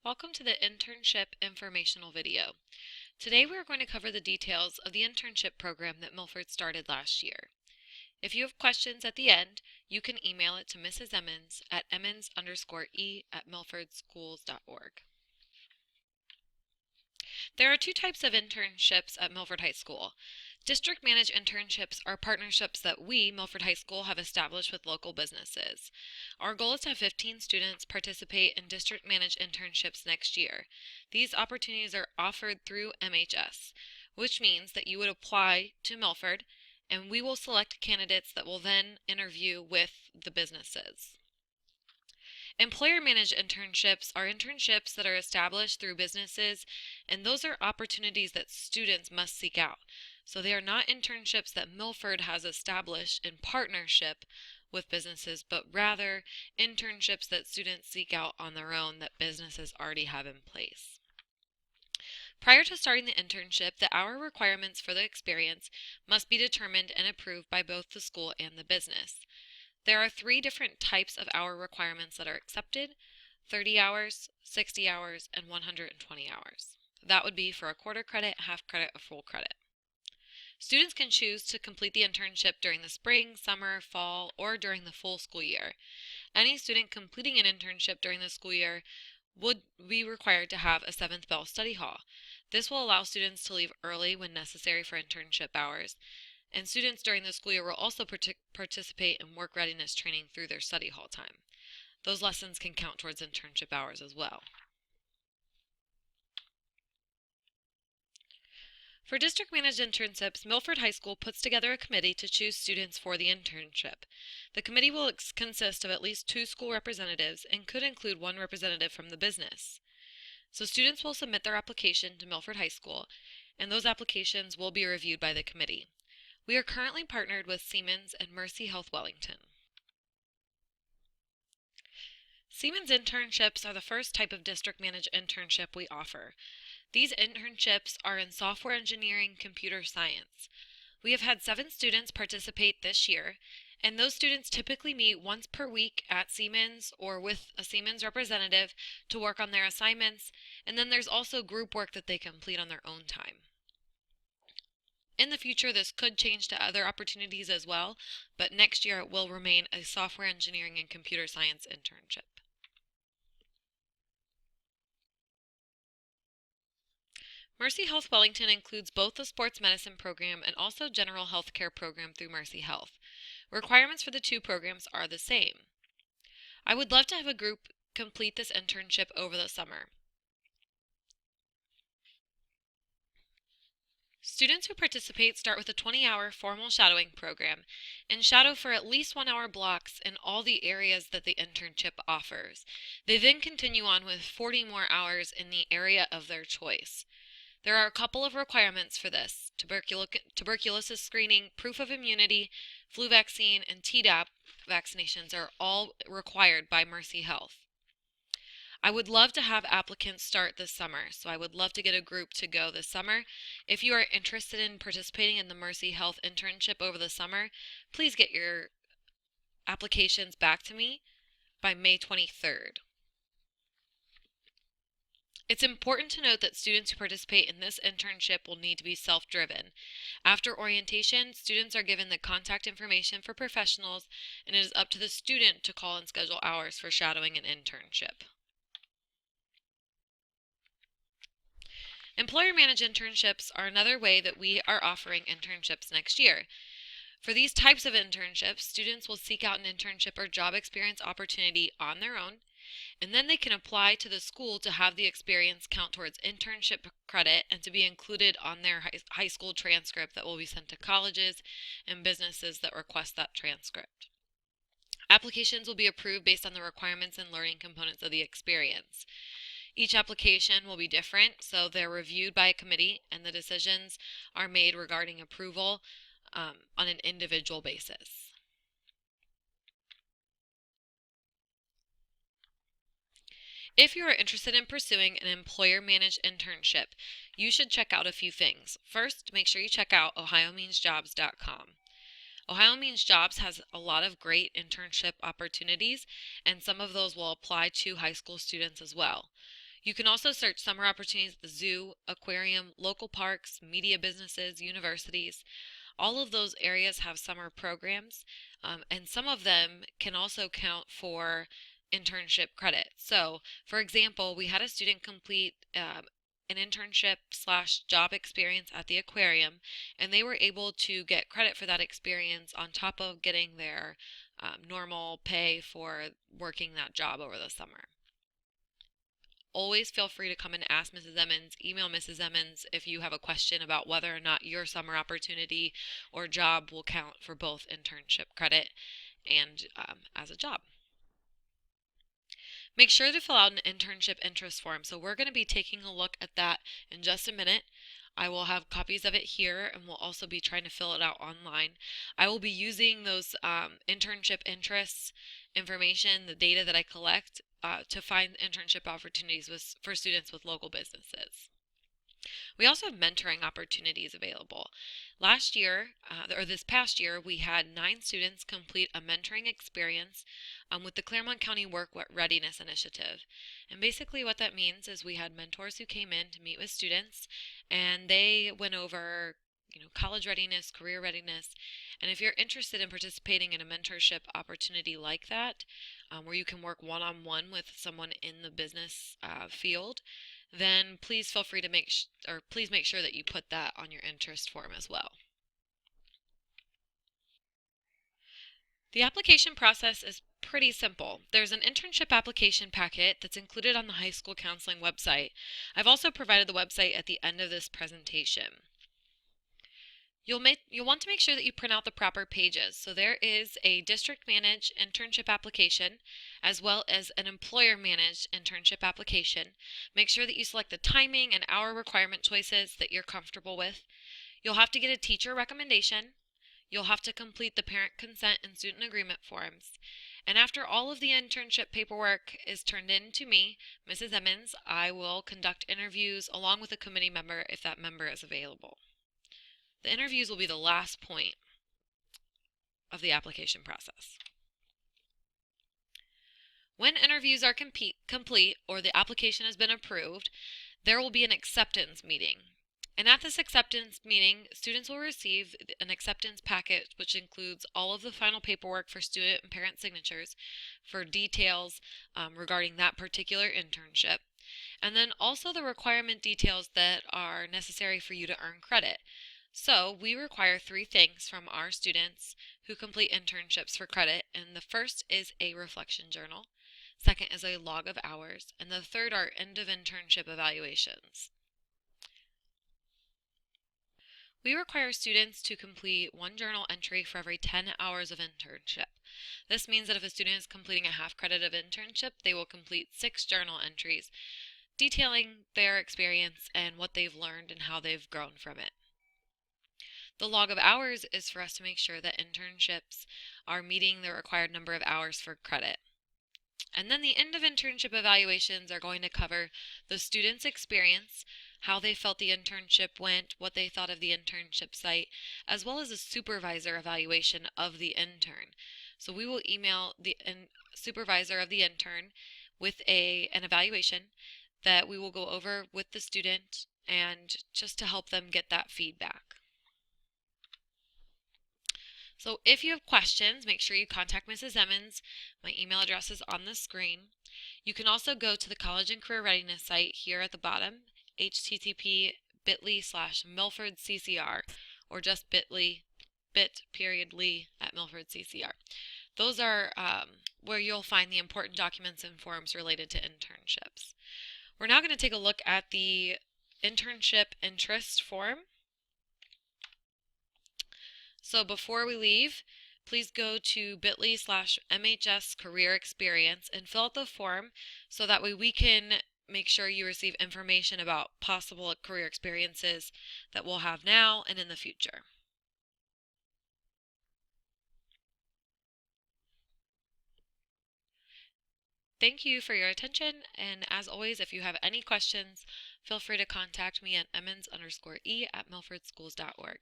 Welcome to the internship informational video. Today we are going to cover the details of the internship program that Milford started last year. If you have questions at the end, you can email it to Mrs. Emmons at emmons_e@milfordschools.org. There are two types of internships at Milford High School. District managed internships are partnerships that we, Milford High School, have established with local businesses. Our goal is to have 15 students participate in district managed internships next year. These opportunities are offered through MHS, which means that you would apply to Milford and we will select candidates that will then interview with the businesses. Employer-managed internships are internships that are established through businesses, and those are opportunities that students must seek out. So they are not internships that Milford has established in partnership with businesses, but rather internships that students seek out on their own that businesses already have in place. Prior to starting the internship, the hour requirements for the experience must be determined and approved by both the school and the business. There are 3 different types of hour requirements that are accepted: 30 hours, 60 hours, and 120 hours. That would be for a quarter credit, half credit, or full credit. Students can choose to complete the internship during the spring, summer, fall, or during the full school year. Any student completing an internship during the school year would be required to have a 7th bell study hall. This will allow students to leave early when necessary for internship hours. And students during the school year will also participate in work readiness training through their study hall time. Those lessons can count towards internship hours as well. For district managed internships, Milford High School puts together a committee to choose students for the internship. The committee will consist of at least 2 school representatives and could include 1 representative from the business. So students will submit their application to Milford High School, and those applications will be reviewed by the committee. We are currently partnered with Siemens and Mercy Health Wellington. Siemens Internships are the first type of district managed internship we offer. These internships are in software engineering, computer science. We have had 7 students participate this year, and those students typically meet once per week at Siemens or with a Siemens representative to work on their assignments, and then there's also group work that they complete on their own time. In the future, this could change to other opportunities as well, but next year it will remain a software engineering and computer science internship. Mercy Health Wellington includes both the sports medicine program and also general health care program through Mercy Health. Requirements for the 2 programs are the same. I would love to have a group complete this internship over the summer. Students who participate start with a 20-hour formal shadowing program and shadow for at least 1-hour blocks in all the areas that the internship offers. They then continue on with 40 more hours in the area of their choice. There are a couple of requirements for this: tuberculosis screening, proof of immunity, flu vaccine, and Tdap vaccinations are all required by Mercy Health. I would love to have applicants start this summer, so I would love to get a group to go this summer. If you are interested in participating in the Mercy Health internship over the summer, please get your applications back to me by May 23rd. It's important to note that students who participate in this internship will need to be self-driven. After orientation, students are given the contact information for professionals, and it is up to the student to call and schedule hours for shadowing an internship. Employer-managed internships are another way that we are offering internships next year. For these types of internships, students will seek out an internship or job experience opportunity on their own, and then they can apply to the school to have the experience count towards internship credit and to be included on their high school transcript that will be sent to colleges and businesses that request that transcript. Applications will be approved based on the requirements and learning components of the experience. Each application will be different, so they're reviewed by a committee, and the decisions are made regarding approval on an individual basis. If you are interested in pursuing an employer-managed internship, you should check out a few things. First, make sure you check out ohiomeansjobs.com. Ohio Means Jobs has a lot of great internship opportunities, and some of those will apply to high school students as well. You can also search summer opportunities at the zoo, aquarium, local parks, media businesses, universities. All of those areas have summer programs, and some of them can also count for internship credit. So, for example, we had a student complete an internship slash job experience at the aquarium, and they were able to get credit for that experience on top of getting their normal pay for working that job over the summer. Always feel free to come and ask Mrs. Emmons, email Mrs. Emmons if you have a question about whether or not your summer opportunity or job will count for both internship credit and as a job. Make sure to fill out an internship interest form. So we're going to be taking a look at that in just a minute. I will have copies of it here, and we'll also be trying to fill it out online. I will be using those internship interests information, the data that I collect, to find internship opportunities for students with local businesses. We also have mentoring opportunities available. Last year, or this past year, we had 9 students complete a mentoring experience with the Claremont County Work Readiness Initiative. And basically what that means is we had mentors who came in to meet with students, and they went over college readiness, career readiness. And if you're interested in participating in a mentorship opportunity like that, where you can work one-on-one with someone in the business field, then please feel free to please make sure that you put that on your interest form as well. The application process is pretty simple. There's an internship application packet that's included on the high school counseling website. I've also provided the website at the end of this presentation. You'll want to make sure that you print out the proper pages. So there is a district-managed internship application as well as an employer-managed internship application. Make sure that you select the timing and hour requirement choices that you're comfortable with. You'll have to get a teacher recommendation. You'll have to complete the parent consent and student agreement forms. And after all of the internship paperwork is turned in to me, Mrs. Emmons, I will conduct interviews along with a committee member if that member is available. The interviews will be the last point of the application process. When interviews are complete or the application has been approved, there will be an acceptance meeting. And at this acceptance meeting, students will receive an acceptance packet which includes all of the final paperwork for student and parent signatures for details regarding that particular internship. And then also the requirement details that are necessary for you to earn credit. So we require 3 things from our students who complete internships for credit, and the first is a reflection journal, second is a log of hours, and the third are end of internship evaluations. We require students to complete 1 journal entry for every 10 hours of internship. This means that if a student is completing a half credit of internship, they will complete 6 journal entries detailing their experience and what they've learned and how they've grown from it. The log of hours is for us to make sure that internships are meeting the required number of hours for credit. And then the end of internship evaluations are going to cover the student's experience, how they felt the internship went, what they thought of the internship site, as well as a supervisor evaluation of the intern. So we will email the supervisor of the intern with an evaluation that we will go over with the student and just to help them get that feedback. So if you have questions, make sure you contact Mrs. Emmons. My email address is on the screen. You can also go to the College and Career Readiness site here at the bottom, http://milfordccr, or just bit.ly at milfordccr. Those are where you'll find the important documents and forms related to internships. We're now going to take a look at the internship interest form. So before we leave, please go to bit.ly/MHS Career Experience and fill out the form so that way we can make sure you receive information about possible career experiences that we'll have now and in the future. Thank you for your attention, and as always, if you have any questions, feel free to contact me at emmons_e@milfordschools.org.